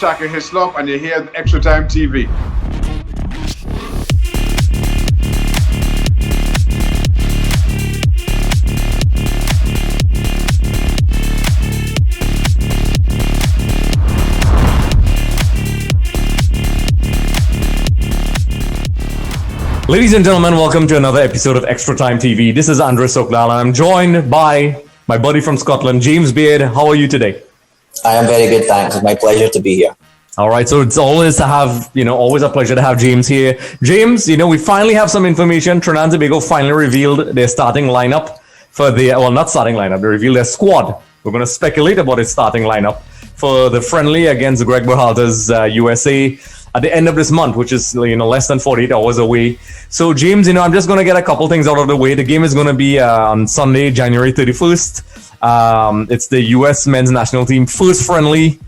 Shaka Hislop, and you're here at Extra Time TV. Ladies and gentlemen, welcome to another episode of Extra Time TV. This is Andres Oklal, and I'm joined by my buddy from Scotland, James Beard. How are you today? I am very good, thanks. It's my pleasure to be here. All right, so it's always a pleasure to have James here. James, we finally have some information. Trinidad and Tobago finally revealed their starting lineup not starting lineup, they revealed their squad. We're going to speculate about its starting lineup for the friendly against Greg Berhalter's USA at the end of this month, which is less than 48 hours away. So James, I'm just going to get a couple things out of the way. The game is going to be on Sunday, January 31st. It's the US men's national team first friendly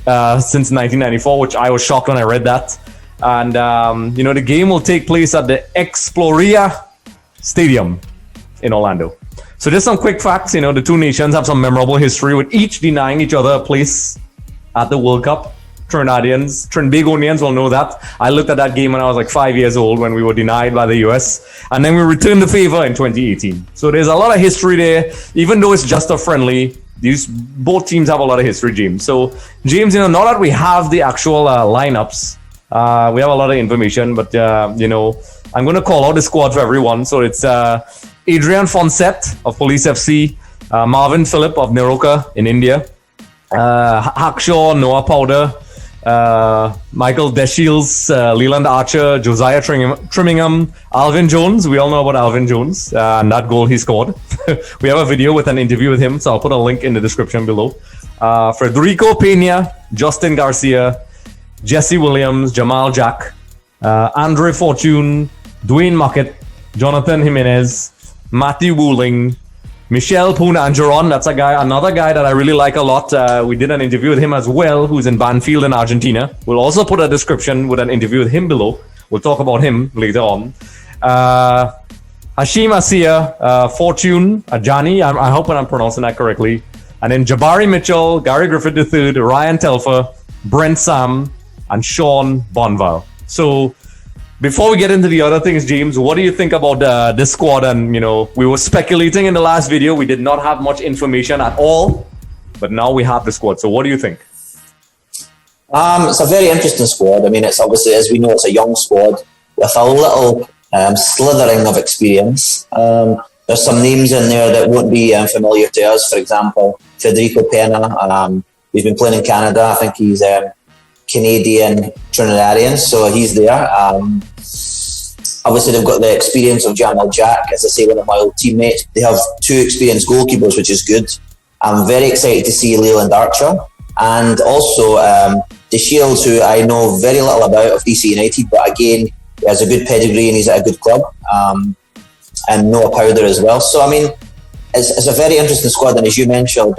since 1994, which I was shocked when I read that. And the game will take place at the Exploria Stadium in Orlando. So just some quick facts. The two nations have some memorable history, with each denying each other a place at the World Cup. Trinbagonians will know that. I looked at that game when I was like 5 years old, when we were denied by the US, and then we returned the favor in 2018. So there's a lot of history there, even though it's just a friendly. Both teams have a lot of history, James. So James, now that we have the actual lineups, we have a lot of information, but I'm going to call out the squad for everyone. So it's Adrian Fonset of Police FC, Marvin Phillip of Niroka in India, Hackshaw, Noah Powder, Michael Deshiels, Leland Archer, Josiah Trimmingham, Alvin Jones. We all know about Alvin Jones and that goal he scored. We have a video with an interview with him, so I'll put a link in the description below. Federico Pena, Justin Garcia, Jesse Williams, Jamal Jack, Andre Fortune, Dwayne Muckett, Jonathan Jimenez, Matthew Wooling, Michel Poon-Angeron. That's another guy that I really like a lot. We did an interview with him as well, who's in Banfield in Argentina. We'll also put a description with an interview with him below. We'll talk about him later on. Hashim Asiya, Fortune Ajani, I hope I'm pronouncing that correctly. And then Jabari Mitchell, Gary Griffith III, Ryan Telfer, Brent Sam, and Sean Bonval. So before we get into the other things, James, what do you think about this squad? And, we were speculating in the last video. We did not have much information at all, but now we have the squad. So what do you think? It's a very interesting squad. I mean, it's obviously, as we know, it's a young squad with a little slithering of experience. There's some names in there that won't be familiar to us. For example, Federico Pena. He's been playing in Canada. I think he's Canadian Trinidadian, so he's there. Obviously, they've got the experience of Jamal Jack, as I say, one of my old teammates. They have two experienced goalkeepers, which is good. I'm very excited to see Leland Archer, and also Deshiels, who I know very little about, of DC United, but again, he has a good pedigree and he's at a good club. And Noah Powder as well. So, I mean, it's a very interesting squad, and as you mentioned,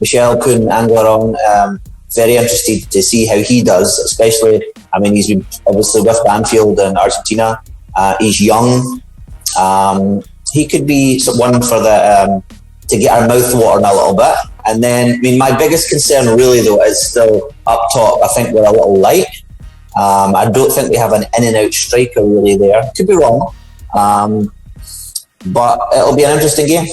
Michel Poon-Angeron, very interested to see how he does, especially, I mean, he's been obviously with Banfield in Argentina. He's young. He could be one for to get our mouth watering a little bit. And then, I mean, my biggest concern really, though, is still up top. I think we're a little light. I don't think we have an in-and-out striker really there. Could be wrong. But it'll be an interesting game.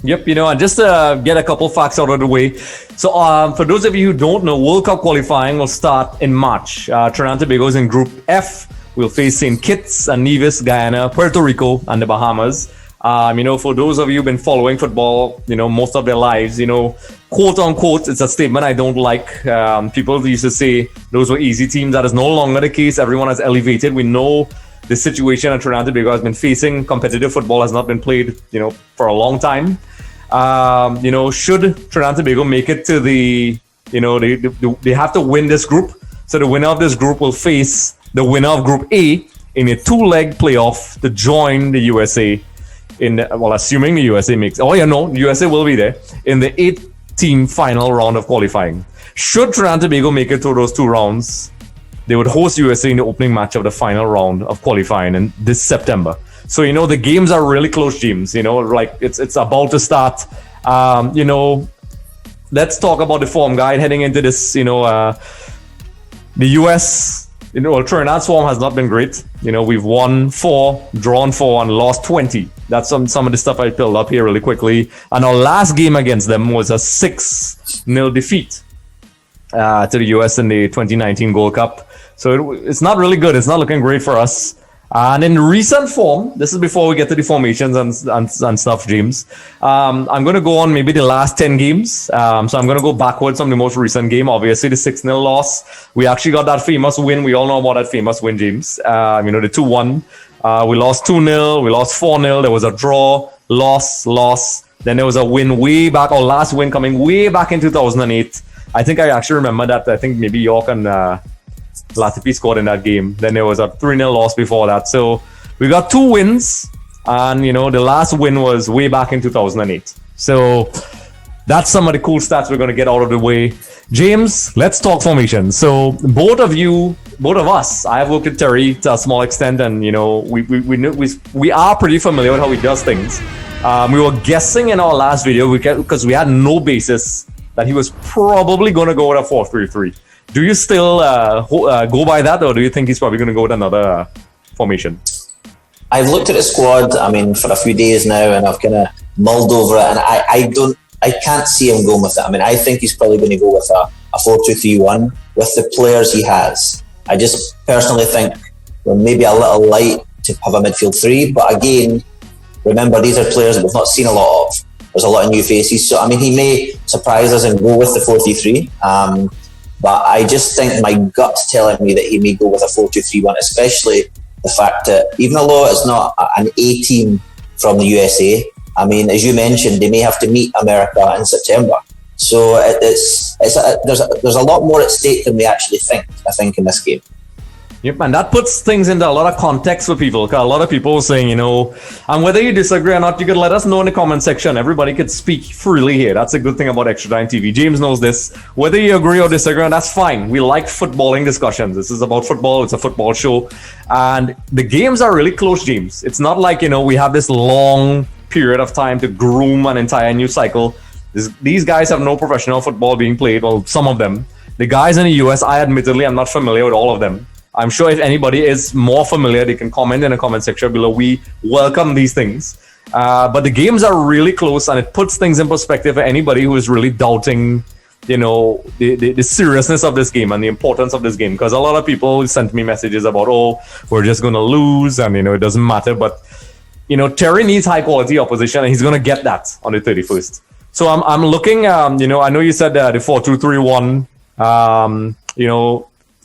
Yep, and just to get a couple facts out of the way. So for those of you who don't know, World Cup qualifying will start in March. Trinidad and Tobago is in Group F. We'll face St. Kitts and Nevis, Guyana, Puerto Rico, and the Bahamas. For those of you who've been following football, most of their lives, quote unquote, it's a statement I don't like. People used to say those were easy teams. That is no longer the case. Everyone has elevated. We know the situation that Trinidad and Tobago has been facing. Competitive football has not been played, for a long time. Should Trinidad and Tobago make it to the, they have to win this group. So the winner of this group will face the winner of Group A in a two-leg playoff to join the USA assuming the USA makes, USA will be there in the 8-team final round of qualifying. Should Trinidad and Tobago make it through those two rounds, they would host USA in the opening match of the final round of qualifying in this September. So, the games are really close, James. It's about to start. let's talk about the form guide heading into this. The US, Trinidad Swarm has not been great. We've won 4, drawn 4, and lost 20. That's some of the stuff I filled up here really quickly. And our last game against them was a 6-0 defeat to the US in the 2019 Gold Cup. So it's not really good. It's not looking great for us. And in recent form, this is before we get to the formations and stuff, James. I'm going to go on maybe the last 10 games. So I'm going to go backwards from the most recent game. Obviously, the 6-0 loss. We actually got that famous win. We all know about that famous win, James. The 2-1. We lost 2-0. We lost 4-0. There was a draw, loss. Then there was a win way back, our last win coming way back in 2008. I think I actually remember that. I think maybe York and Latifi scored in that game. Then there was a 3-0 loss before that. So we got 2 wins. And, the last win was way back in 2008. So that's some of the cool stats we're going to get out of the way. James, let's talk formation. So both of us, I have worked with Terry to a small extent. And, we are pretty familiar with how he does things. We were guessing in our last video because we had no basis that he was probably going to go with a 4-3-3. Do you still go by that, or do you think he's probably going to go with another formation? I've looked at the squad, for a few days now, and I've kind of mulled over it, and I can't see him going with it. I think he's probably going to go with a 4-2-3-1 with the players he has. I just personally think we're maybe a little light to have a midfield 3, but again, remember, these are players that we've not seen a lot of. There's a lot of new faces, so he may surprise us and go with the 4-3-3. But I just think my gut's telling me that he may go with a 4-2-3-1, especially the fact that even though it's not an A team from the USA, as you mentioned, they may have to meet America in September. So there's a lot more at stake than we actually think, I think, in this game. Yep, and that puts things into a lot of context for people. Because a lot of people are saying, and whether you disagree or not, you can let us know in the comment section. Everybody could speak freely here. That's a good thing about Extra Time TV. James knows this. Whether you agree or disagree, that's fine. We like footballing discussions. This is about football. It's a football show. And the games are really close, James. It's not like, we have this long period of time to groom an entire new cycle. These guys have no professional football being played. Well, some of them. The guys in the US, I admittedly am not familiar with all of them. I'm sure if anybody is more familiar, they can comment in the comment section below. We welcome these things. But the games are really close, and it puts things in perspective for anybody who is really doubting, the seriousness of this game and the importance of this game. Because a lot of people sent me messages about, we're just going to lose, and, it doesn't matter. But, Terry needs high-quality opposition, and he's going to get that on the 31st. So I'm looking, I know you said the 4-2-3-1,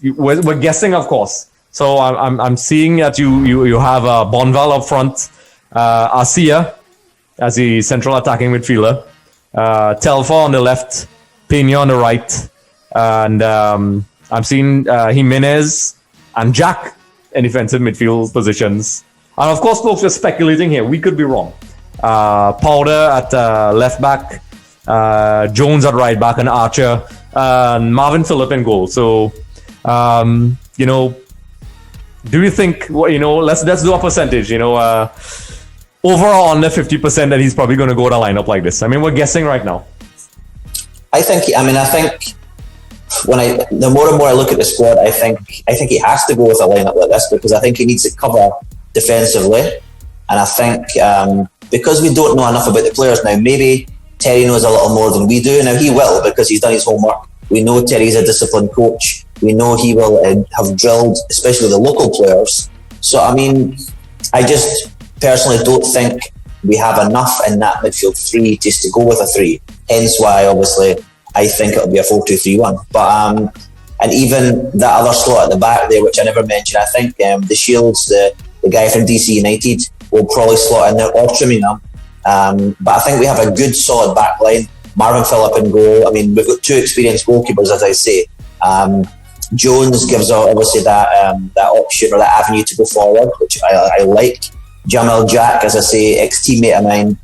we're guessing, of course. So I'm seeing that you have Bonval up front, Arcia as the central attacking midfielder, Telfa on the left, Pena on the right, and I'm seeing Jimenez and Jack in defensive midfield positions. And of course, folks, we're speculating here. We could be wrong. Powder at left back, Jones at right back, and Archer, and Marvin Phillip in goal. So. Do you think, let's do a percentage, overall under 50% that he's probably going to go to a lineup like this? We're guessing right now. I think the more and more I look at the squad, I think he has to go with a lineup like this, because I think he needs to cover defensively. And I think because we don't know enough about the players now, maybe Terry knows a little more than we do. Now he will, because he's done his homework. We know Terry's a disciplined coach. We know he will have drilled, especially the local players. So, I just personally don't think we have enough in that midfield 3 just to go with a 3. Hence why, obviously, I think it'll be a 4-2-3-1. But, and even that other slot at the back there, which I never mentioned, I think the Shields, the guy from DC United, will probably slot in there, or Trimingham. But I think we have a good, solid back line. Marvin Phillip in goal. We've got 2 experienced goalkeepers, as I say. Jones gives obviously that option or that avenue to go forward, which I like. Jamal Jack, as I say, ex-teammate of mine,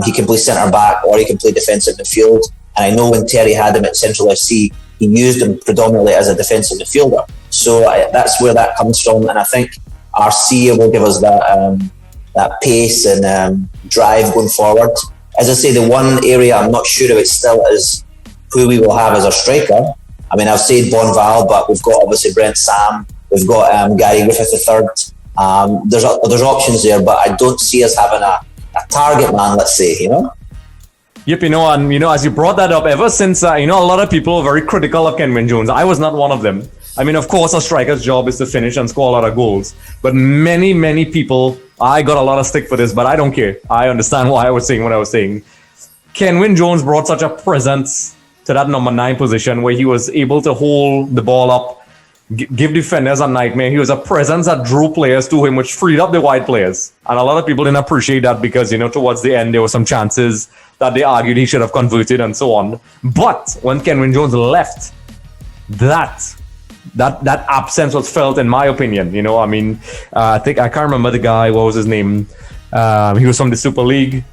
he can play centre back or he can play defensive midfield. And I know when Terry had him at Central FC, he used him predominantly as a defensive midfielder. So that's where that comes from. And I think Arcia will give us that pace and drive going forward. As I say, the one area I'm not sure of it still is who we will have as our striker. I mean, I've said Bonval, but we've got obviously Brent Sam. We've got Gary Griffith III. There's options there, but I don't see us having a target man, let's say, Yep, and as you brought that up, ever since a lot of people are very critical of Kenwyne Jones. I was not one of them. I mean, of course, a striker's job is to finish and score a lot of goals. But many, many people, I got a lot of stick for this, but I don't care. I understand why I was saying what I was saying. Kenwyne Jones brought such a presence to that number 9 position where he was able to hold the ball up, give defenders a nightmare. He was a presence that drew players to him, which freed up the wide players. And a lot of people didn't appreciate that because, towards the end, there were some chances that they argued he should have converted and so on. But when Kenwyne Jones left, that absence was felt, in my opinion. I think I can't remember the guy. What was his name? He was from the Super League.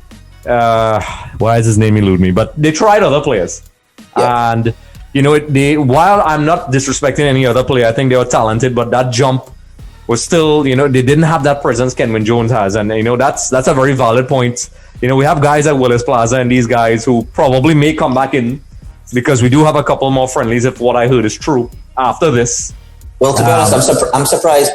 Why is his name elude me? But they tried other players, and while I'm not disrespecting any other player, I think they were talented, but that jump was still, they didn't have that presence Kenwyne Jones has, and that's a very valid point. We have guys at Willis Plaza and these guys who probably may come back in because we do have a couple more friendlies if what I heard is true after this. Well, to be honest, I'm surprised.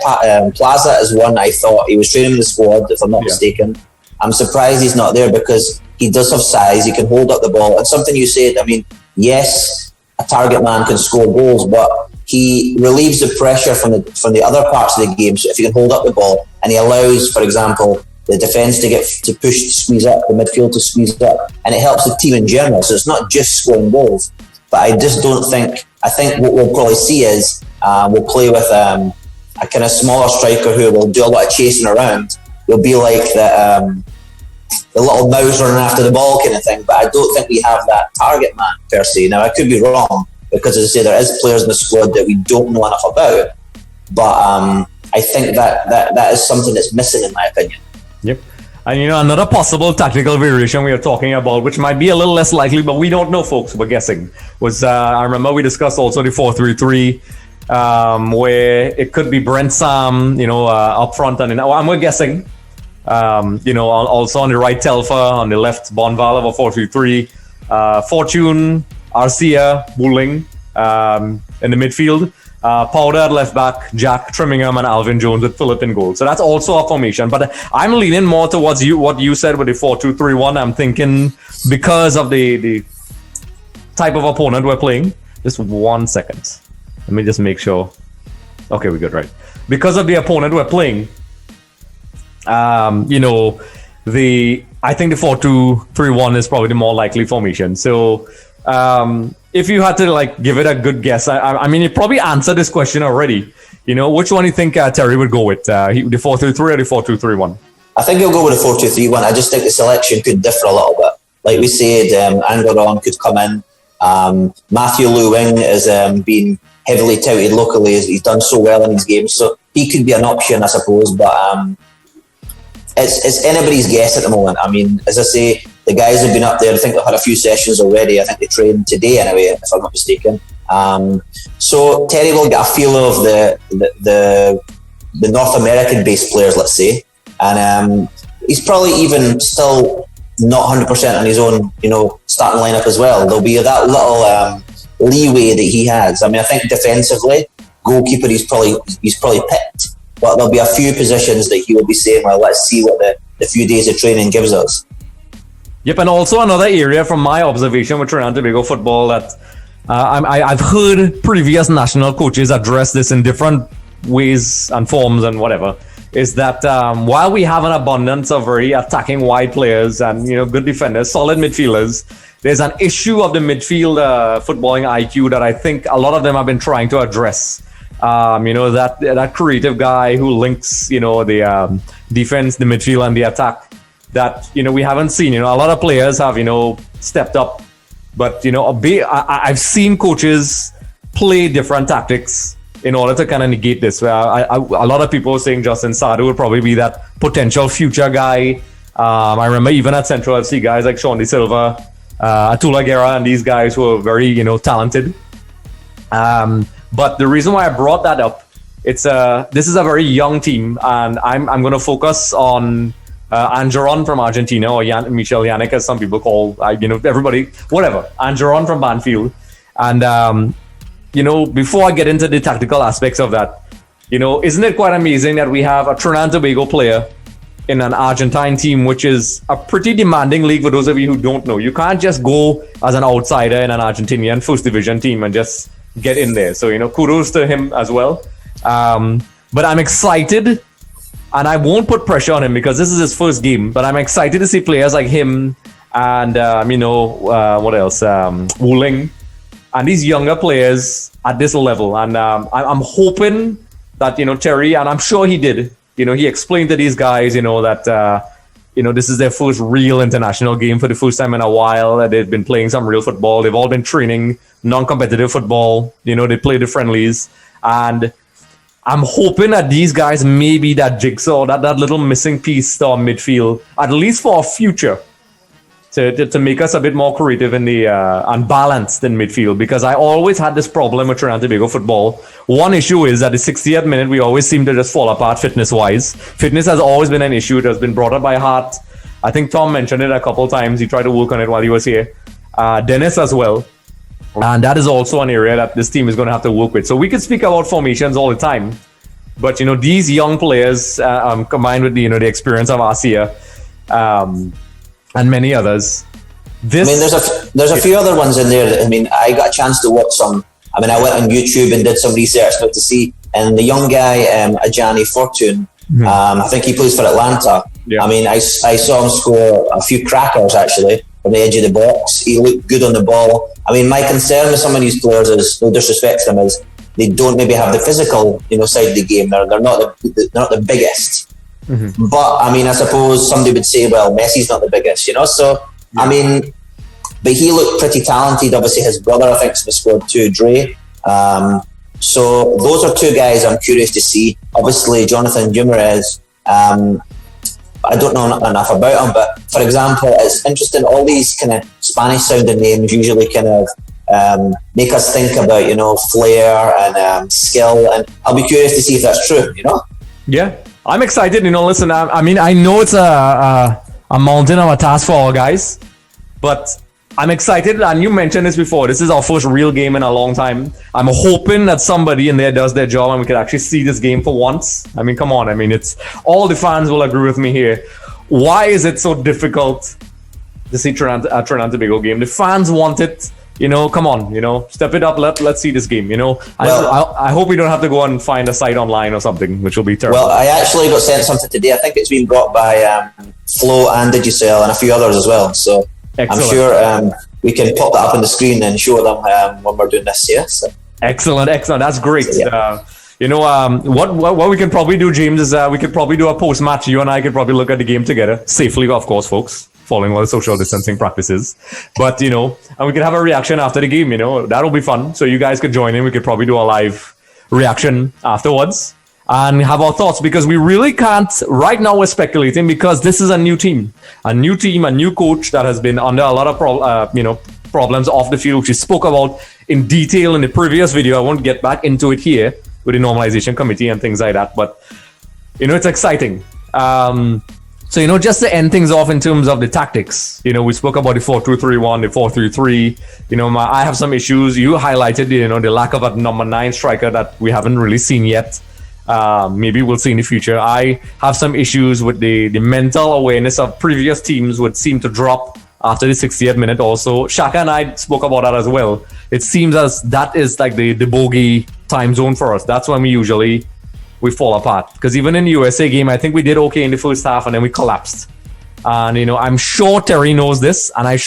Plaza is one I thought he was training in the squad, if I'm not mistaken. I'm surprised he's not there because he does have size. He can hold up the ball. And something you said, I mean, yes, a target man can score goals, but he relieves the pressure from the other parts of the game. So if he can hold up the ball and he allows, for example, the defence to push, to squeeze up, the midfield to squeeze up, and it helps the team in general. So it's not just scoring goals. But I just don't think. I think what we'll probably see is we'll play with a kind of smaller striker who will do a lot of chasing around. He'll be like the little mouse running after the ball kind of thing. But I don't think we have that target man per se. Now I could be wrong because, as I say, there is players in the squad that we don't know enough about. But I think that is something that's missing, in my opinion. Yep. And another possible tactical variation we are talking about, which might be a little less likely, but we don't know, folks. We're guessing. Was I remember we discussed also the 4-3-3, where it could be Brent Sam, up front, and we're guessing. Also on the right, Telfer, on the left, Bonval of a 4-3-3, Fortune, Arcia, Bouling in the midfield. Powder at left back, Jack Trimmingham and Alvin Jones with Philip in goal. So that's also a formation. But I'm leaning more towards what you said with the 4-2-3-1. I'm thinking because of the type of opponent we're playing. Just 1 second. Let me just make sure. Okay, we're good, right? Because of the opponent we're playing, I think the 4-2-3-1 is probably the more likely formation. So if you had to give it a good guess, I mean, you probably answered this question already. Which one do you think Terry would go with? The 4-3-3 or the 4-2-3-1? I think he'll go with the 4-2-3-1. I just think the selection could differ a little bit. Like we said, Angaron could come in. Matthew Lewing has been heavily touted locally as he's done so well in his games. So he could be an option, I suppose. But it's anybody's guess at the moment. I mean, as I say, the guys have been up there. I think they've had a few sessions already. I think they trained today anyway, if I'm not mistaken. So Terry will get a feel of the North American-based players, let's say, and he's probably even still not 100% on his own, starting lineup as well. There'll be that little leeway that he has. I mean, I think defensively, goalkeeper, he's probably picked, but there'll be a few positions that he will be saying, well, let's see what the few days of training gives us. Yep, and also another area from my observation with Trinidad and Tobago football that I've heard previous national coaches address this in different ways and forms and whatever, is that while we have an abundance of very attacking wide players and good defenders, solid midfielders, there's an issue of the midfield footballing IQ that I think a lot of them have been trying to address. That creative guy who links the defense, the midfield, and the attack. That we haven't seen. A lot of players have stepped up, but I've seen coaches play different tactics in order to kind of negate this. A lot of people are saying Justin Sadu would probably be that potential future guy. I remember even at Central FC, guys like Sean De Silva, Atula Guerra, and these guys who are very talented. But the reason why I brought that up, this is a very young team, and I'm going to focus on Angeron from Argentina, or Michel Yannick, as some people call, everybody, whatever. Angeron from Banfield. And, before I get into the tactical aspects of that, isn't it quite amazing that we have a Trinidad and Tobago player in an Argentine team, which is a pretty demanding league for those of you who don't know. You can't just go as an outsider in an Argentinian first division team and just get in there. So, kudos to him as well. But I'm excited, and I won't put pressure on him because this is his first game, but I'm excited to see players like him and, what else? Wu Ling and these younger players at this level. And I'm hoping that, Terry, and I'm sure he did, he explained to these guys, that, this is their first real international game for the first time in a while. That they've been playing some real football. They've all been training non-competitive football. They play the friendlies. And I'm hoping that these guys may be that jigsaw, that little missing piece to our midfield, at least for our future, to make us a bit more creative in the unbalanced in midfield. Because I always had this problem with Trinidad and Tobago football. One issue is that the 60th minute, we always seem to just fall apart fitness-wise. Fitness has always been an issue. It has been brought up by Hart. I think Tom mentioned it a couple times. He tried to work on it while he was here. Dennis as well. And that is also an area that this team is going to have to work with. So we could speak about formations all the time. But, these young players, combined with, the experience of Asia, and many others. There's a few other ones in there that, I got a chance to watch some. I went on YouTube and did some research to see. And the young guy, Ajani Fortune, I think he plays for Atlanta. Yeah. I saw him score a few crackers, actually, from the edge of the box. He looked good on the ball. My concern with some of these players is, no disrespect to them, is they don't maybe have the physical, side of the game. They're not the biggest. Mm-hmm. But I suppose somebody would say, well, Messi's not the biggest, So yeah. But he looked pretty talented. Obviously, his brother, I think, is in the squad too, Dre. So those are two guys I'm curious to see. Obviously, Jonathan Guimaraes. I don't know enough about him, but for example, it's interesting. All these kind of Spanish-sounding names usually kind of make us think about, flair and skill, and I'll be curious to see if that's true. Yeah. I'm excited, listen, I know it's a mountain of a task for our guys, but I'm excited, and you mentioned this before, this is our first real game in a long time. I'm hoping that somebody in there does their job and we can actually see this game for once. Come on, it's all the fans will agree with me here. Why is it so difficult to see Trinidad and Tobago game? The fans want it. Come on, step it up. Let's see this game. I hope we don't have to go and find a site online or something, which will be terrible. Well, I actually got sent something today. I think it's been brought by Flo and Digicel and a few others as well. So excellent. I'm sure we can pop that up on the screen and show them when we're doing this. Yeah. So. Excellent. That's great. Yeah. What we can probably do, James, is we could probably do a post-match. You and I could probably look at the game together safely, of course, folks, following all the social distancing practices. But, and we could have a reaction after the game, that'll be fun. So you guys could join in. We could probably do a live reaction afterwards and have our thoughts, because we really can't, right now we're speculating because this is a new team, a new coach that has been under a lot of problems off the field, which we spoke about in detail in the previous video. I won't get back into it here with the normalization committee and things like that, but it's exciting. So, just to end things off in terms of the tactics, we spoke about the 4-2-3-1, the 4-3-3. I have some issues. You highlighted, the lack of a number 9 striker that we haven't really seen yet. Maybe we'll see in the future. I have some issues with the mental awareness of previous teams would seem to drop after the 60th minute also. Shaka and I spoke about that as well. It seems as that is like the bogey time zone for us. That's when we fall apart, because even in the USA game, I think we did okay in the first half and then we collapsed. And I'm sure Terry knows this, and I'm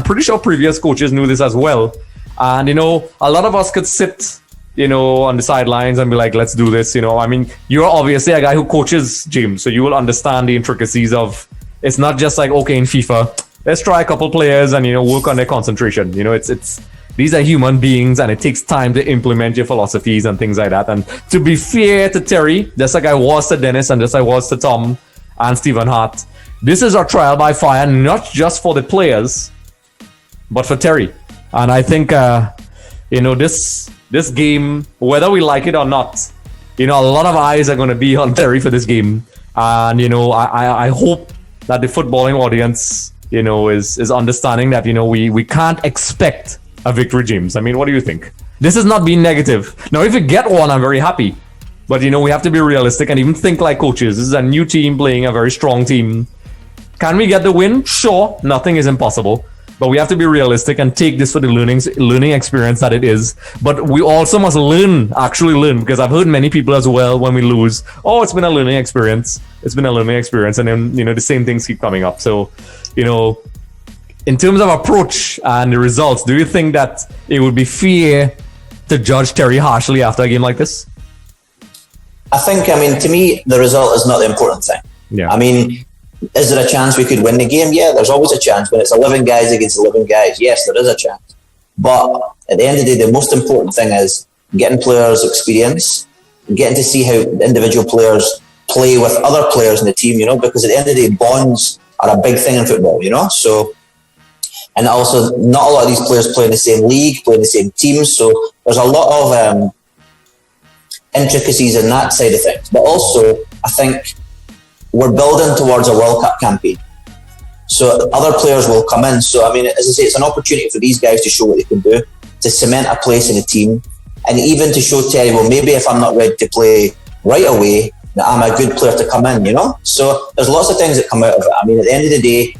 pretty sure previous coaches knew this as well. And a lot of us could sit on the sidelines and be like, let's do this. You're obviously a guy who coaches, James, so you will understand the intricacies of, it's not just like, okay, in FIFA, let's try a couple players and work on their concentration. It's these are human beings, and it takes time to implement your philosophies and things like that. And to be fair to Terry, just like I was to Dennis and just like I was to Tom and Stephen Hart, this is our trial by fire, not just for the players, but for Terry. And I think, this game, whether we like it or not, a lot of eyes are going to be on Terry for this game. And, I hope that the footballing audience, is understanding that, we can't expect a victory, James. I mean, what do you think? This is not being negative. Now, if we get one, I'm very happy. But, we have to be realistic and even think like coaches. This is a new team playing a very strong team. Can we get the win? Sure, nothing is impossible. But we have to be realistic and take this for the learning experience that it is. But we also must actually learn, because I've heard many people as well when we lose, oh, it's been a learning experience. It's been a learning experience. And then, the same things keep coming up. So, in terms of approach and the results, do you think that it would be fair to judge Terry harshly after a game like this? I think, to me, the result is not the important thing. Yeah. Is there a chance we could win the game? Yeah, there's always a chance. When it's 11 guys against 11 guys, yes, there is a chance. But at the end of the day, the most important thing is getting players experience, getting to see how individual players play with other players in the team, because at the end of the day, bonds are a big thing in football, So, and also not a lot of these players play in the same league, play in the same teams. So there's a lot of intricacies in that side of things. But also, I think we're building towards a World Cup campaign. So other players will come in. So, as I say, it's an opportunity for these guys to show what they can do, to cement a place in the team, and even to show Terry, well, maybe if I'm not ready to play right away, that I'm a good player to come in, So there's lots of things that come out of it. At the end of the day,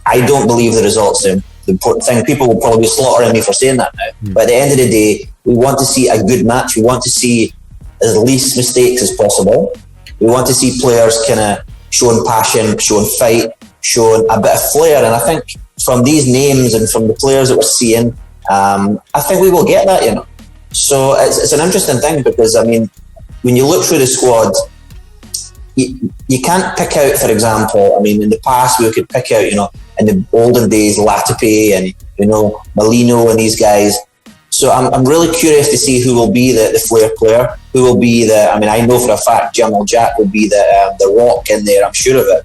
I don't believe the results are the important thing. People will probably be slaughtering me for saying that now. But at the end of the day, we want to see a good match. We want to see as least mistakes as possible. We want to see players kind of showing passion, showing fight, showing a bit of flair. And I think from these names and from the players that we're seeing, I think we will get that, So it's an interesting thing because, when you look through the squad, you can't pick out, for example, in the past we could pick out, in the olden days, Latipe and, Molino and these guys. So I'm really curious to see who will be the flair player, who will be I know for a fact Jamal Jack will be the rock in there, I'm sure of it,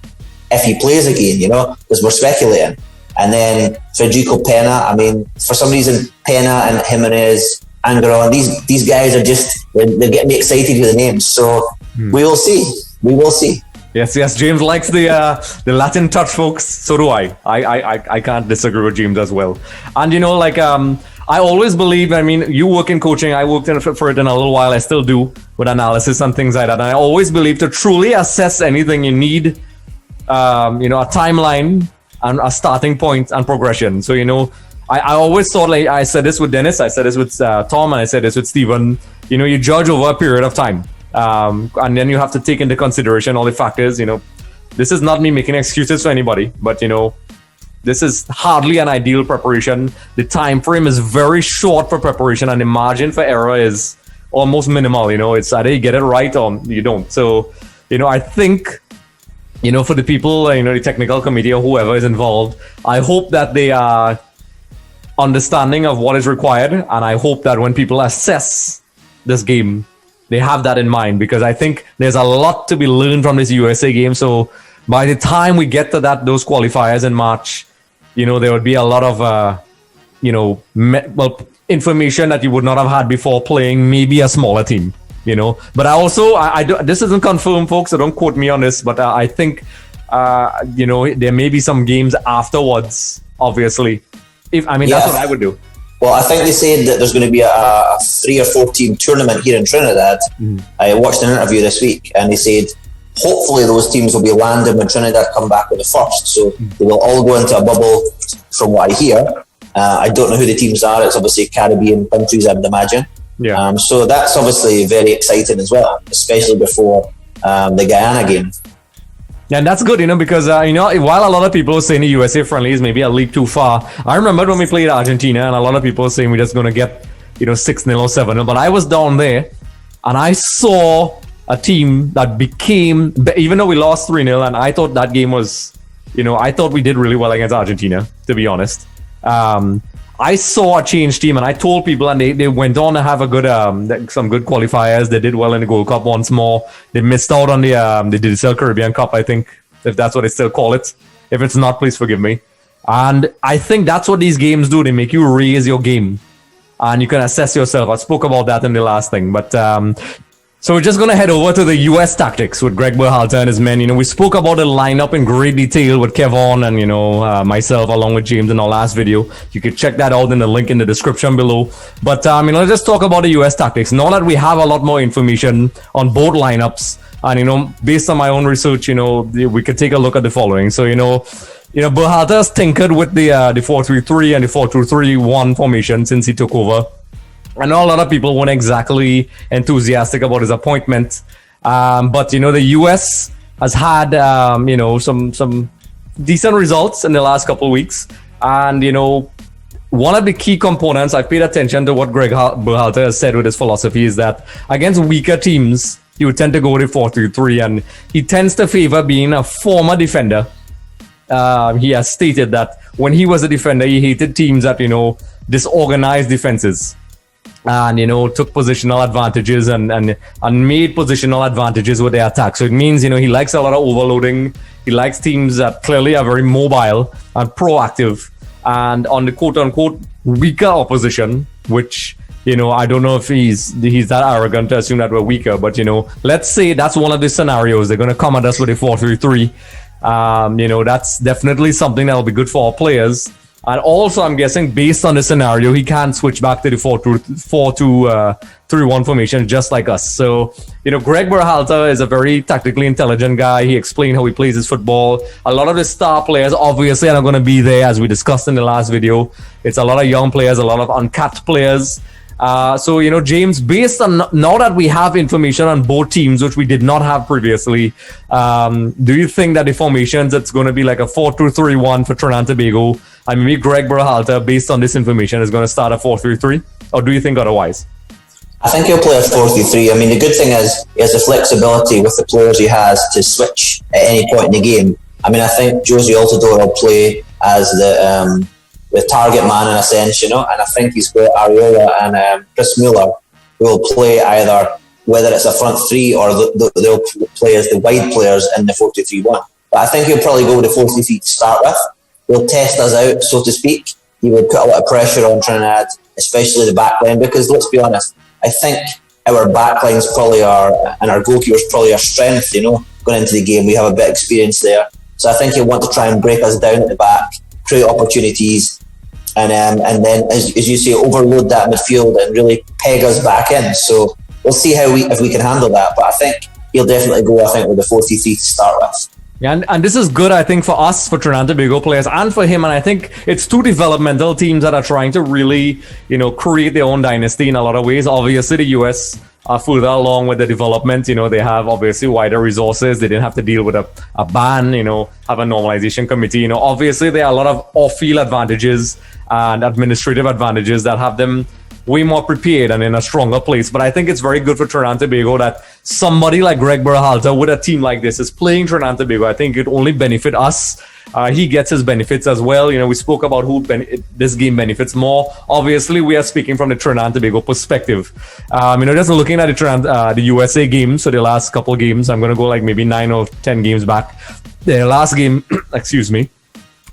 if he plays again, because we're speculating. And then Federico Pena, for some reason, Pena and Jimenez, Angeron, these guys are just, they're getting me excited with the names. So we will see. We will see. Yes, James likes the Latin touch, folks. So do I. I can't disagree with James as well. And I always believe, you work in coaching, I worked for it in a little while, I still do, with analysis and things like that. And I always believe to truly assess anything, you need, a timeline and a starting point and progression. So, I always thought, like I said this with Dennis, I said this with Tom, and I said this with Stephen, you judge over a period of time. And then you have to take into consideration all the factors, This is not me making excuses for anybody, but, this is hardly an ideal preparation. The time frame is very short for preparation, and the margin for error is almost minimal. It's either you get it right or you don't. So, I think, for the people, the technical committee or whoever is involved, I hope that they are understanding of what is required, and I hope that when people assess this game, they have that in mind, because I think there's a lot to be learned from this USA game. So by the time we get to those qualifiers in March, there would be a lot of, information that you would not have had before playing maybe a smaller team, But I also, this isn't confirmed, folks, so don't quote me on this, but I think, there may be some games afterwards, obviously. That's what I would do. Well, I think they said that there's going to be a 3 or 4 team tournament here in Trinidad. I watched an interview this week, and they said hopefully those teams will be landing when Trinidad come back with the first. So they will all go into a bubble, from what I hear. I don't know who the teams are. It's obviously Caribbean countries, I would imagine. Yeah. So that's obviously very exciting as well, especially before the Guyana game. Yeah, and that's good, because, while a lot of people are saying the USA friendly is maybe a league too far, I remember when we played Argentina, and a lot of people are saying we're just going to get, 6-0 or 7-0. But I was down there, and I saw a team that became, even though we lost 3-0, and I thought that game was, I thought we did really well against Argentina, to be honest. I saw a changed team, and I told people, and they went on to have a good, some good qualifiers. They did well in the Gold Cup once more. They missed out on the Digital Caribbean Cup, I think, if that's what they still call it. If it's not, please forgive me. And I think that's what these games do. They make you raise your game, and you can assess yourself. I spoke about that in the last thing, but So we're just going to head over to the U.S. tactics with Greg Berhalter and his men. You know, we spoke about the lineup in great detail with Kevon and, myself along with James in our last video. You can check that out in the link in the description below. But, let's just talk about the U.S. tactics. Now that we have a lot more information on both lineups, and, based on my own research, we could take a look at the following. So, Berhalter has tinkered with the 4-3-3 and the 4-2-3-1 formation since he took over. I know a lot of people weren't exactly enthusiastic about his appointment, but the US has had some decent results in the last couple of weeks, and one of the key components, I paid attention to what Greg Berhalter has said with his philosophy, is that against weaker teams he would tend to go with 4-3-3, and he tends to favor being a former defender. He has stated that when he was a defender, he hated teams that disorganized defenses. And took positional advantages and made positional advantages with their attack. So it means he likes a lot of overloading. He likes teams that clearly are very mobile and proactive, and on the quote unquote weaker opposition, which I don't know if he's that arrogant to assume that we're weaker, but let's say that's one of the scenarios. They're going to come at us with a 4-3-3. That's definitely something that'll be good for our players. And also, I'm guessing, based on the scenario, he can switch back to the 4-2-3-1 formation just like us. So, Greg Berhalter is a very tactically intelligent guy. He explained how he plays his football. A lot of the star players, obviously, are not going to be there, as we discussed in the last video. It's a lot of young players, a lot of uncapped players. So, James, based on now that we have information on both teams, which we did not have previously, do you think that the formations, it's going to be like a 4-2-3-1 for Trinidad and Tobago, and maybe Greg Berhalter, based on this information, is going to start a 4-3-3? Or do you think otherwise? I think he'll play a 4-3-3. I mean, the good thing is he has the flexibility with the players he has to switch at any point in the game. I mean, I think Josie Altidore will play as the target man in a sense, and I think he's got Ariola and Chris Mueller, who will play either, whether it's a front three or they'll play as the wide players in the 4-2-3-1. But I think he'll probably go with the 4-3-3 to start with. He'll test us out, so to speak. He would put a lot of pressure on Trinidad, especially the back line, because let's be honest, I think our back lines probably are, and our goalkeepers probably are strength, going into the game. We have a bit of experience there. So I think he'll want to try and break us down at the back, create opportunities, and then, as you say, overload that midfield and really peg us back in. So we'll see if we can handle that. But I think he'll definitely go, with the 4-3-3 to start with. Yeah, and this is good, I think, for us, for Trinidad and Tobago players, and for him. And I think it's two developmental teams that are trying to really, create their own dynasty in a lot of ways. Obviously, the US are further along with the development. They have obviously wider resources. They didn't have to deal with a ban, have a normalization committee. Obviously, there are a lot of off-field advantages and administrative advantages that have them way more prepared and in a stronger place. But I think it's very good for Trinidad and Tobago that somebody like Greg Berhalter with a team like this is playing Trinidad and Tobago. I think it only benefit us. He gets his benefits as well. We spoke about who this game benefits more. Obviously, we are speaking from the Trinidad and Tobago perspective. Just looking at the USA games, so the last couple games, I'm going to go like maybe 9 or 10 games back. The last game, excuse me,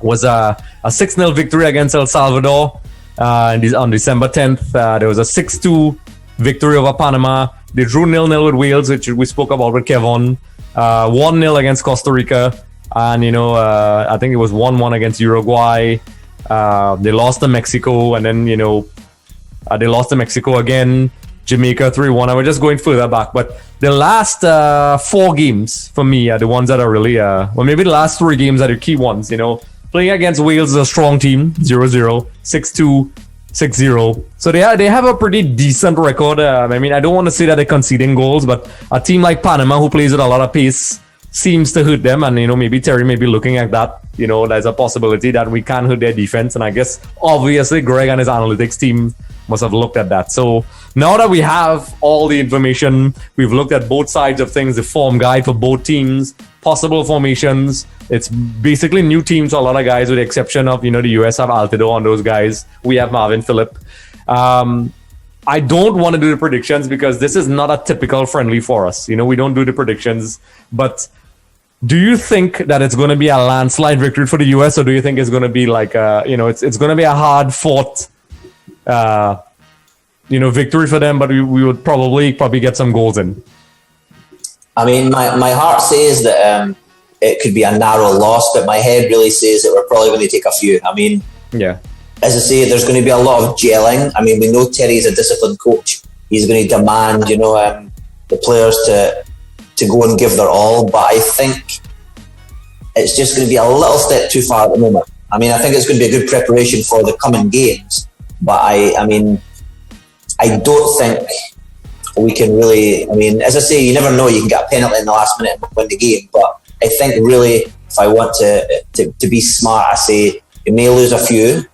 was a 6-0 victory against El Salvador. On December 10th, there was a 6-2 victory over Panama. They drew 0-0 with Wales, which we spoke about with Kevon. 1-0 against Costa Rica. And, I think it was 1-1 against Uruguay. They lost to Mexico. And then, they lost to Mexico again. Jamaica 3-1. I was just going further back. But the last 4 games for me are the ones that are really, maybe the last 3 games are the key ones, Playing against Wales is a strong team, 0-0, 6-2, 6-0. So they have a pretty decent record. I don't want to say that they're conceding goals, but a team like Panama, who plays with a lot of pace, seems to hurt them. And, maybe Terry may be looking at that. There's a possibility that we can hurt their defense. And I guess, obviously, Greg and his analytics team must have looked at that. So now that we have all the information, we've looked at both sides of things, the form guide for both teams, possible formations. It's basically new teams to a lot of guys, with the exception of, the US have Altidore on those guys. We have Marvin Phillip. I don't want to do the predictions because this is not a typical friendly for us. We don't do the predictions. But do you think that it's going to be a landslide victory for the US, or do you think it's going to be like, it's going to be a hard fought, victory for them, but we would probably get some goals in? I mean, my heart says that it could be a narrow loss, but my head really says that we're probably going to take a few. I mean, Yeah. as I say, there's going to be a lot of gelling. I mean, we know Terry's a disciplined coach. He's going to demand, the players to go and give their all. But I think it's just going to be a little step too far at the moment. I mean, I think it's going to be a good preparation for the coming games. But I don't think we can really. I mean, as I say, you never know. You can get a penalty in the last minute and win the game. But I think really, if I want to be smart, I say you may lose a few,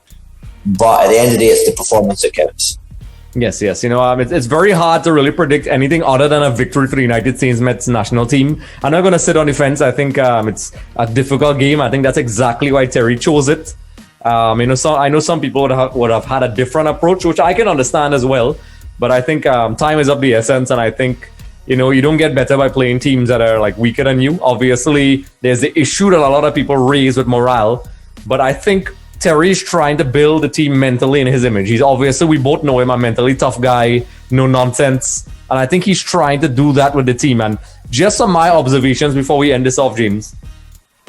but at the end of the day, it's the performance that counts. Yes. It's very hard to really predict anything other than a victory for the United States men's national team. I'm not going to sit on the fence. I think it's a difficult game. I think that's exactly why Terry chose it. I know some people would have had a different approach, which I can understand as well. But I think time is of the essence, and I think you don't get better by playing teams that are like weaker than you. Obviously, there's the issue that a lot of people raise with morale, but I think Terry's trying to build the team mentally in his image. He's obviously, we both know him, a mentally tough guy, no nonsense. And I think he's trying to do that with the team. And just on my observations before we end this off, James,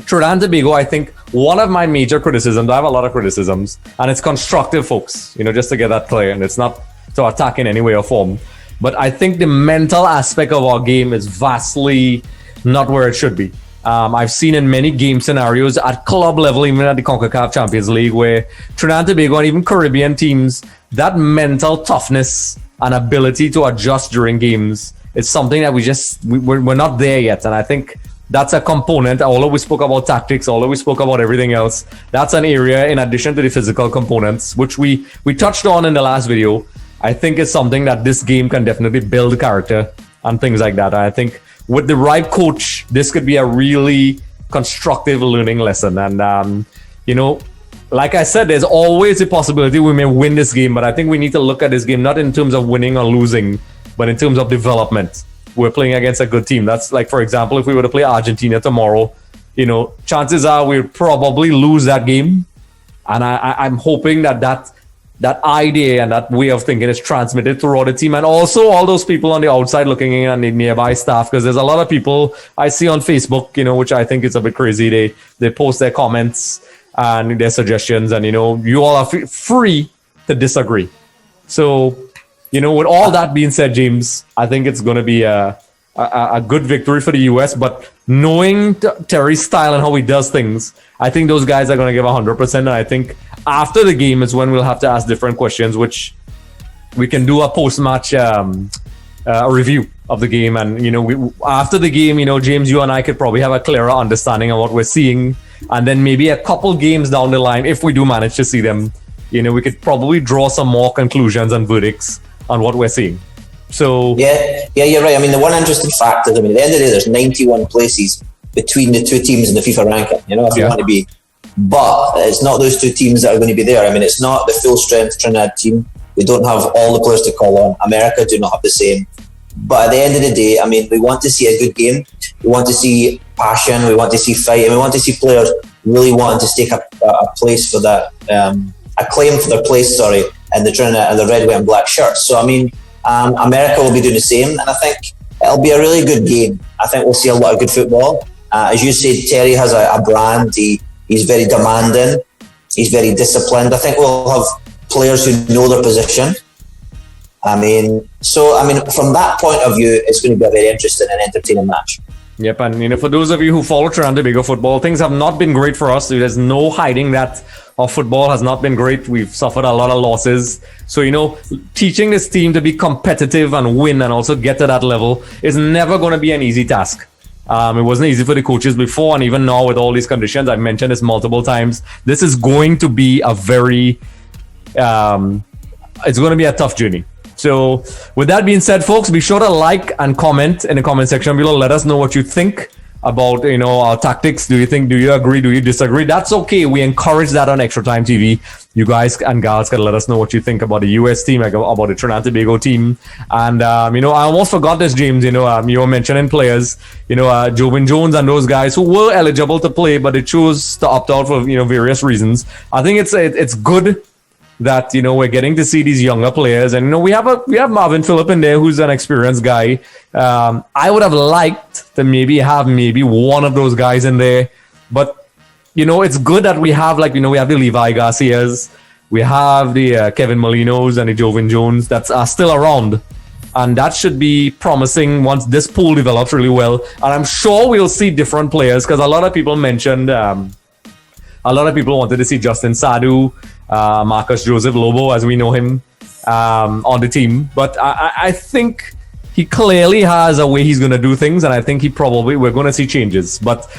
Trinidad and Tobago, I think one of my major criticisms, I have a lot of criticisms, and it's constructive, folks, just to get that clear. And it's not to attack in any way or form. But I think the mental aspect of our game is vastly not where it should be. I've seen in many game scenarios at club level, even at the CONCACAF Champions League, where Trinidad and Tobago and even Caribbean teams, that mental toughness and ability to adjust during games is something that we're not there yet. And I think that's a component. Although we spoke about tactics, although we spoke about everything else, that's an area in addition to the physical components, which we touched on in the last video. I think it's something that this game can definitely build character and things like that. And I think with the right coach, this could be a really constructive learning lesson. And, like I said, there's always a possibility we may win this game, but I think we need to look at this game not in terms of winning or losing, but in terms of development. We're playing against a good team. That's like, for example, if we were to play Argentina tomorrow, chances are we'll probably lose that game. And I'm hoping that idea and that way of thinking is transmitted throughout the team, and also all those people on the outside looking in and the nearby staff, because there's a lot of people I see on Facebook, which I think is a bit crazy. They post their comments and their suggestions, and you all are free to disagree. So with all that being said, James, I think it's going to be a good victory for the US, but knowing Terry's style and how he does things, I think those guys are going to give 100%. And I think after the game is when we'll have to ask different questions, which we can do a post-match review of the game. And, after the game, James, you and I could probably have a clearer understanding of what we're seeing. And then maybe a couple games down the line, if we do manage to see them, we could probably draw some more conclusions and verdicts on what we're seeing. So yeah, you're right. I mean, the one interesting fact is, at the end of the day, there's 91 places between the two teams in the FIFA ranking. If you want to be, but it's not those two teams that are going to be there. I mean, it's not the full strength Trinidad team. We don't have all the players to call on. America do not have the same. But at the end of the day, I mean, we want to see a good game. We want to see passion. We want to see fight, and we want to see players really wanting to stake a place for that, a claim for their place. In the Trinidad and the red, white, and black shirts. So I mean. America will be doing the same, and I think it'll be a really good game. I think we'll see a lot of good football. As you said, Terry has a brand. He's very demanding. He's very disciplined. I think we'll have players who know their position. From that point of view, it's going to be a very interesting and entertaining match. Yep, and for those of you who follow Trinidad and Tobago football, things have not been great for us. There's no hiding that our football has not been great. We've suffered a lot of losses. So, teaching this team to be competitive and win and also get to that level is never going to be an easy task. It wasn't easy for the coaches before, and even now with all these conditions, I've mentioned this multiple times. This is going to be a very, it's going to be a tough journey. So with that being said, folks, be sure to like and comment in the comment section below. Let us know what you think about our tactics. Do you agree? Do you disagree? That's okay. We encourage that on Extra Time TV. You guys and gals can let us know what you think about the US team, about the Trinidad and Tobago team. And I almost forgot this, James. You were mentioning players, Jobin Jones and those guys who were eligible to play, but they chose to opt out for various reasons. I think it's good that we're getting to see these younger players, and we have Marvin Phillip in there, who's an experienced guy. I would have liked to maybe have maybe one of those guys in there. But, you know, it's good that we have, like, you know, we have the Levi Garcias, we have the Kevin Molinos and the Jovan Jones that are still around. And that should be promising once this pool develops really well. And I'm sure we'll see different players, because a lot of people mentioned, a lot of people wanted to see Justin Sadu, Marcus Joseph Lobo, as we know him, on the team. But I think he clearly has a way he's going to do things, and I think we're going to see changes. But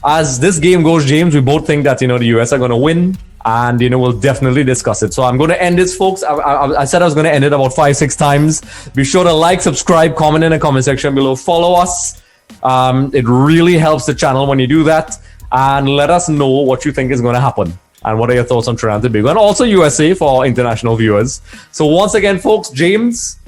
as this game goes, James, we both think that, you know, the US are going to win, and, you know, we'll definitely discuss it. So I'm going to end this, folks. I said I was going to end it about 5-6 times. Be sure to like, subscribe, comment in the comment section below. Follow us. It really helps the channel when you do that. And let us know what you think is going to happen. And what are your thoughts on Trinidad and Tobago? And also USA for our international viewers. So once again, folks, James,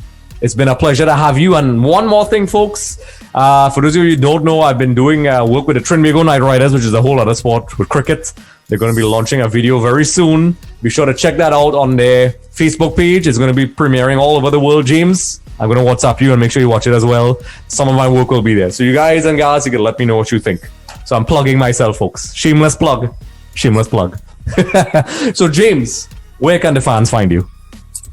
it's been a pleasure to have you. And one more thing, folks. For those of you who don't know, I've been doing work with the Trinbago Knight Riders, which is a whole other sport with cricket. They're going to be launching a video very soon. Be sure to check that out on their Facebook page. It's going to be premiering all over the world, James. I'm going to WhatsApp you and make sure you watch it as well. Some of my work will be there. So you guys and gals, you can let me know what you think. So I'm plugging myself, folks. Shameless plug. Shameless plug. So James, where can the fans find you?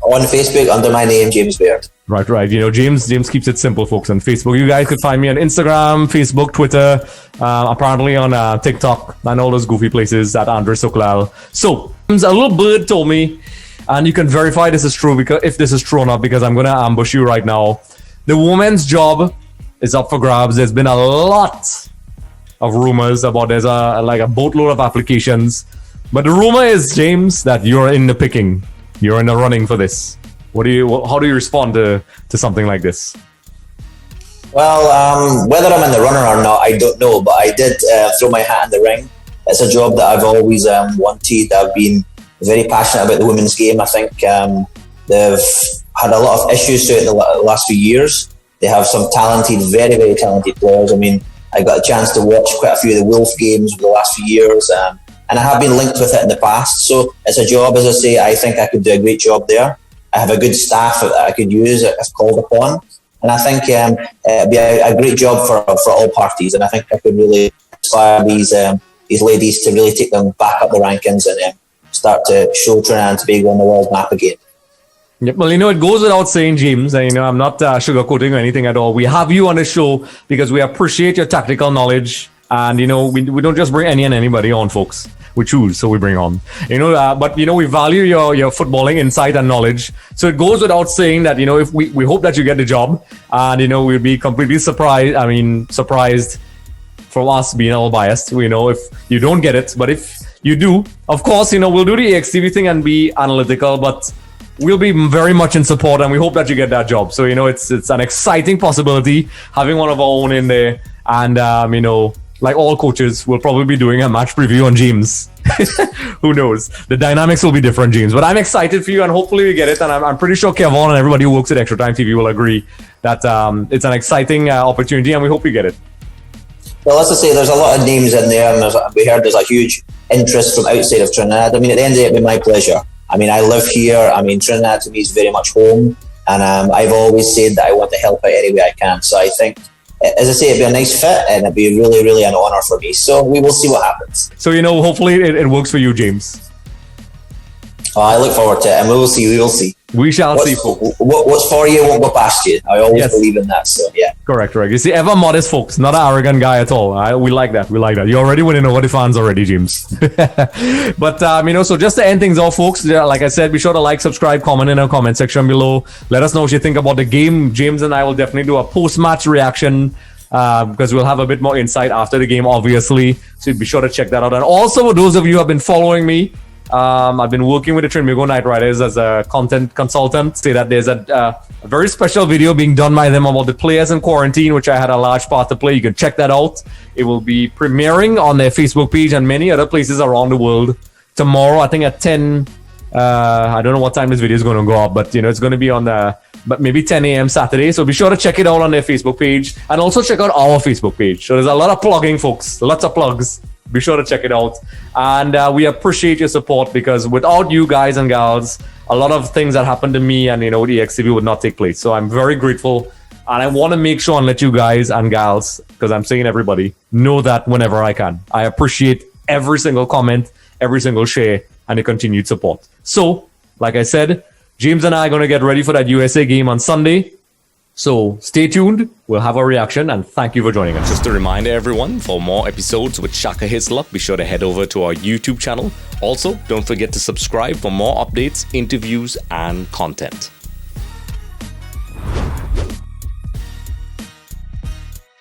On Facebook under my name, James Baird. Right. You know, James keeps it simple, folks, on Facebook. You guys could find me on Instagram, Facebook, Twitter, apparently on TikTok, and all those goofy places at Andre Soklal. So, a little bird told me, and you can verify this is true, because if this is true or not, because I'm going to ambush you right now. The women's job is up for grabs. There's been a lot of rumors about there's a boatload of applications. But the rumor is, James, that you're in the picking. You're in the running for this. How do you respond to something like this? Well, whether I'm in the runner or not, I don't know. But I did throw my hat in the ring. It's a job that I've always wanted. I've been very passionate about the women's game. I think they've had a lot of issues throughout the last few years. They have some talented, very, very talented players. I mean, I got a chance to watch quite a few of the Wolf games over the last few years. And I have been linked with it in the past. So it's a job, as I say, I think I could do a great job there. I have a good staff that I could use if called upon. And I think it'd be a great job for all parties. And I think I could really inspire these ladies to really take them back up the rankings and start to show Trinidad and Tobago on the world map again. Yep. Well, you know, it goes without saying, James, and, you know, I'm not sugarcoating or anything at all. We have you on the show because we appreciate your tactical knowledge. And, you know, we don't just bring any and anybody on, folks. We choose, so we bring on. You know, but, you know, we value your footballing insight and knowledge. So it goes without saying that, you know, if we hope that you get the job. And, you know, we'll be completely surprised from us being all biased, you know, if you don't get it. But if you do, of course, you know, we'll do the AXTV thing and be analytical. But we'll be very much in support, and we hope that you get that job. So, you know, it's an exciting possibility having one of our own in there. And, you know, like all coaches, we'll probably be doing a match preview on James. Who knows? The dynamics will be different, James. But I'm excited for you, and hopefully we get it. And I'm pretty sure Kevon and everybody who works at Extra Time TV will agree that it's an exciting opportunity, and we hope we get it. Well, as I say, there's a lot of names in there, and we heard there's a huge interest from outside of Trinidad. I mean, at the end of the day, it'll be my pleasure. I mean, I live here. I mean, Trinidad to me is very much home, and I've always said that I want to help out any way I can. So I think, as I say, it'd be a nice fit, and it'd be really, really an honour for me. So we will see what happens. So, you know, hopefully it works for you, James. I look forward to it, and we will see. We shall see, folks. What's for you won't go past you. I always believe in that. So, yeah. Correct. You see, ever modest, folks. Not an arrogant guy at all. We like that. You're already winning over the fans already, James. But, you know, so just to end things off, folks, like I said, be sure to like, subscribe, comment in our comment section below. Let us know what you think about the game. James and I will definitely do a post-match reaction because we'll have a bit more insight after the game, obviously. So be sure to check that out. And also, for those of you who have been following me, I've been working with the Trinbago Knight Riders as a content consultant. Say that there's a very special video being done by them about the players in quarantine, which I had a large part to play. You can check that out. It will be premiering on their Facebook page and many other places around the world tomorrow. I think at 10. I don't know what time this video is going to go up, but you know it's going to be on but maybe 10 a.m. Saturday. So be sure to check it out on their Facebook page and also check out our Facebook page. So there's a lot of plugging, folks. Lots of plugs. Be sure to check it out. And we appreciate your support because without you guys and gals, a lot of things that happened to me and, you know, the XTV would not take place. So I'm very grateful. And I want to make sure and let you guys and gals, because I'm saying everybody, know that whenever I can. I appreciate every single comment, every single share, and the continued support. So, like I said, James and I are going to get ready for that USA game on Sunday. So stay tuned. We'll have a reaction, and thank you for joining us. Just a reminder, everyone, for more episodes with Shaka Hislop, be sure to head over to our YouTube channel. Also, don't forget to subscribe for more updates, interviews, and content.